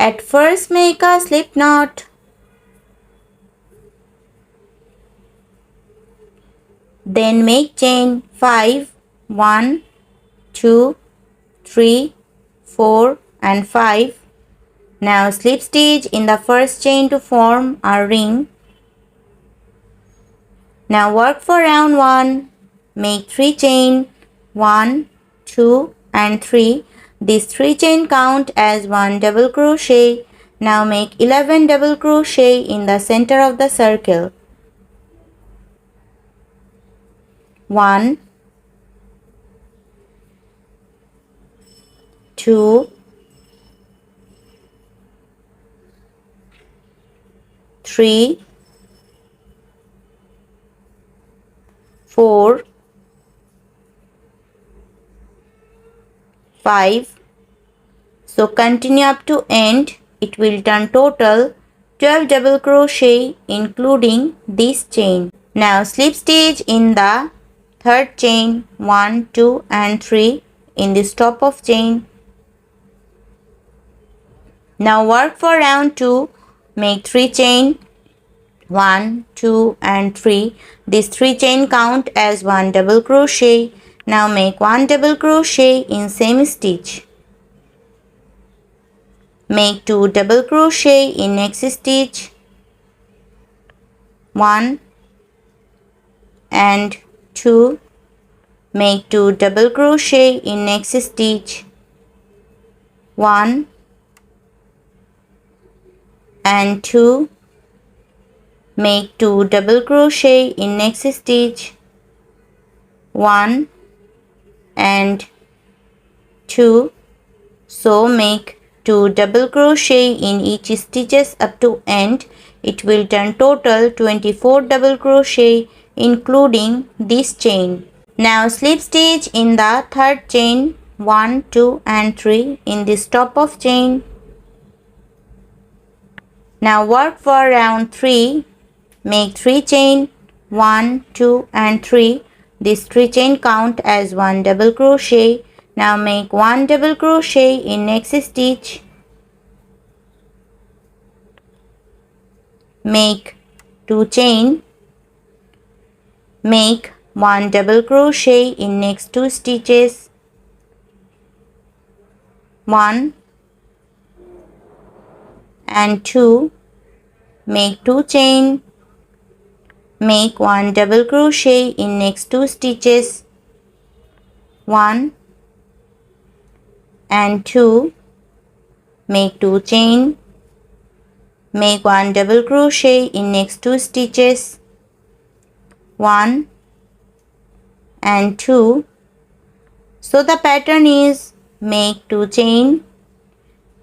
At first make a slip knot. Then make chain 5, 1, 2, 3, 4 and 5. Now slip stitch in the first chain to form a ring. Now work for round 1. Make 3 chain, 1, 2 and 3. These 3 chain count as 1 double crochet. Now make 11 double crochet in the center of the circle. 1, 2, 3, 4, 5. So continue up to end. It will turn total 12 double crochet including this chain. Now slip stitch in the third chain 1, 2 and 3 in this top of chain. Now work for round 2. Make 3 chain, 1, 2 and 3. These 3 chain count as 1 double crochet. Now make 1 double crochet in same stitch. Make 2 double crochet in next stitch. 1 and 2. Make 2 double crochet in next stitch. 1 and 2. Make 2 double crochet in next stitch. 1 and 2. So make 2 double crochet in each stitches up to end. It will turn total 24 double crochet including this chain. Now slip stitch in the third chain 1, 2 and 3 in this top of chain. Now work for round 3. Make 3 chain, 1, 2 and 3. This 3 chain count as 1 double crochet. Now make 1 double crochet in next stitch. Make 2 chain. Make 1 double crochet in next 2 stitches. 1 and 2. Make 2 chain. Make 1 double crochet in next 2 stitches. 1 and 2. Make 2 chain. Make 1 double crochet in next 2 stitches. 1 and 2. So the pattern is make 2 chain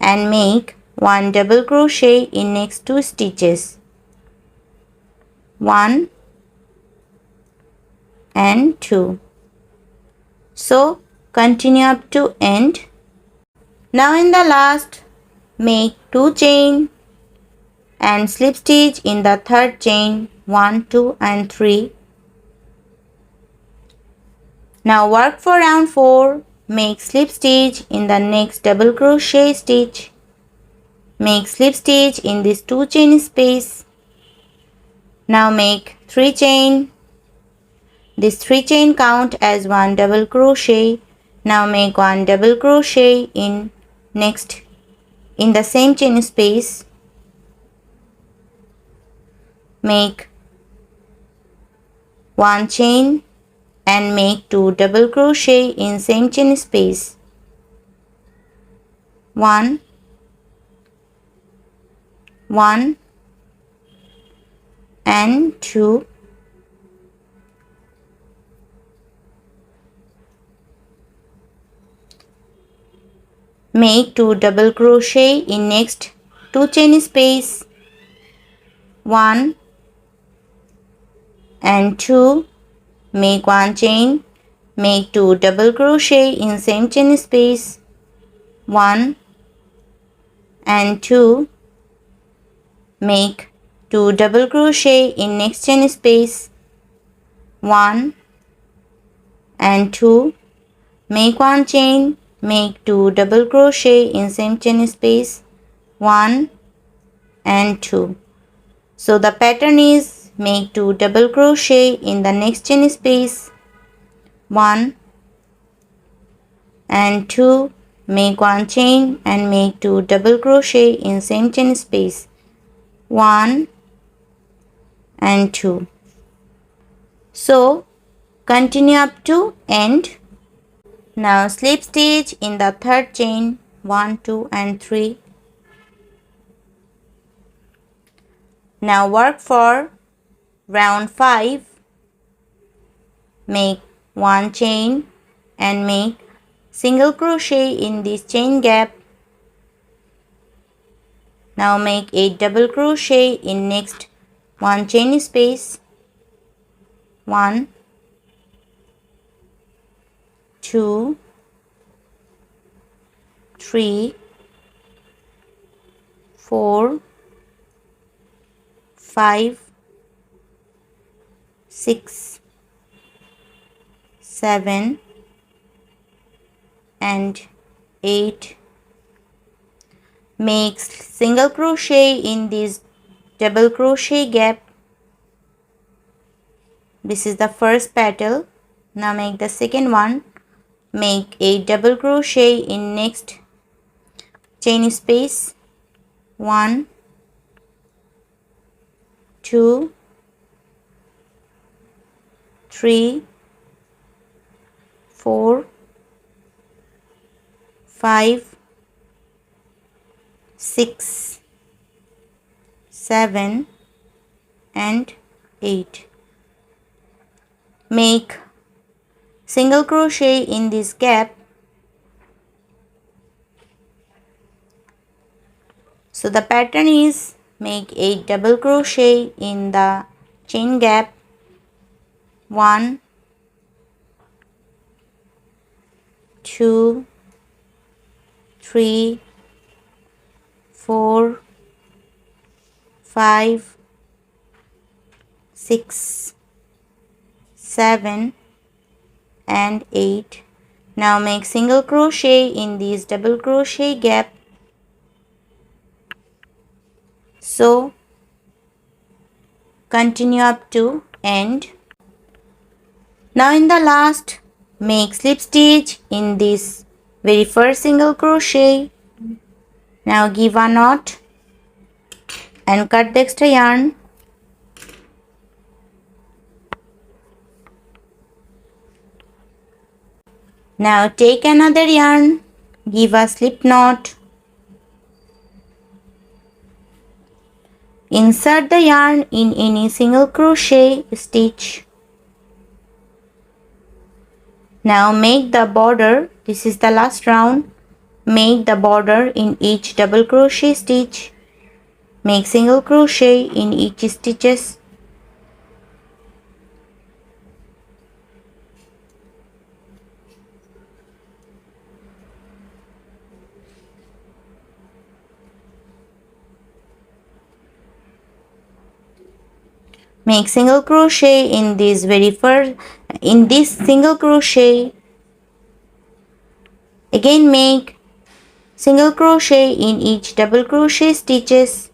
and make 1 double crochet in next 2 stitches. 1 and 2. So continue up to end. Now in the last make 2 chain and slip stitch in the third chain 1, 2 and 3. Now work for round 4. Make slip stitch in the next double crochet stitch. Make slip stitch in this 2 chain space. Now make 3 chain. This 3 chain count as 1 double crochet. Now make 1 double crochet in next in the same chain space. Make 1 chain and make 2 double crochet in same chain space. 1 and 2. Make 2 double crochet in next 2 chain space. 1 and 2. Make 1 chain. Make 2 double crochet in same chain space. 1 and 2. Make 2 double crochet in next chain space. 1 and 2. Make 1 chain. Make 2 double crochet in same chain space. 1 and 2. So the pattern is make 2 double crochet in the next chain space, 1 and 2, make 1 chain and make 2 double crochet in same chain space, 1 and 2. So continue up to end. Now slip stitch in the third chain, 1, 2 and 3. Now work for round 5. Make 1 chain and make single crochet in this chain gap. Now make 8 double crochet in next 1 chain space, 1, 2, 3, 4, 5, 6, 7 and 8. Make single crochet in this double crochet gap. This is the first petal. Now make the second one. Make 8 double crochet in next chain space, 1, 2, 3, 4, 5, 6, 7 and 8. Make single crochet in this gap. So the pattern is make 8 double crochet in the chain gap, 1, 2, 3, 4, 5, 6, 7 and 8. Now make single crochet in this double crochet gap. So continue up to end. Now in the last, make slip stitch in this very first single crochet. Now give a knot and cut the extra yarn. Now take another yarn, give a slip knot, insert the yarn in any single crochet stitch. Now make the border, this is the last round, make the border in each double crochet stitch, make single crochet in each stitches. Make single crochet in this single crochet. Again make single crochet in each double crochet stitches.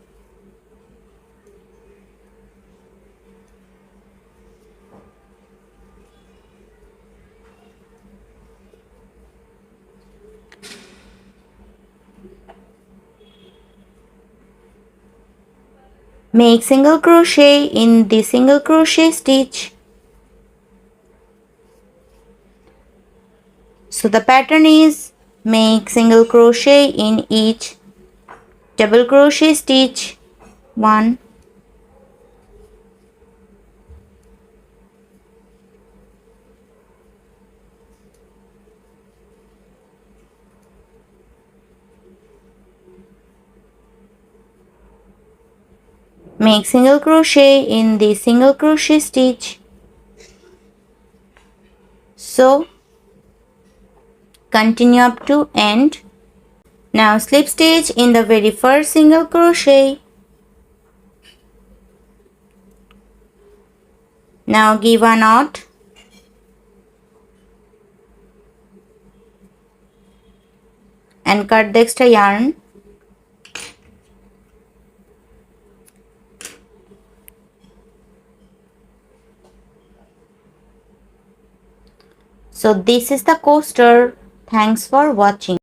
Make single crochet in the single crochet stitch. So the pattern is make single crochet in each double crochet stitch, 1, make single crochet in the single crochet stitch. So continue up to end. Now slip stitch in the very first single crochet. Now give a knot and cut the extra yarn. So this is the coaster. Thanks for watching.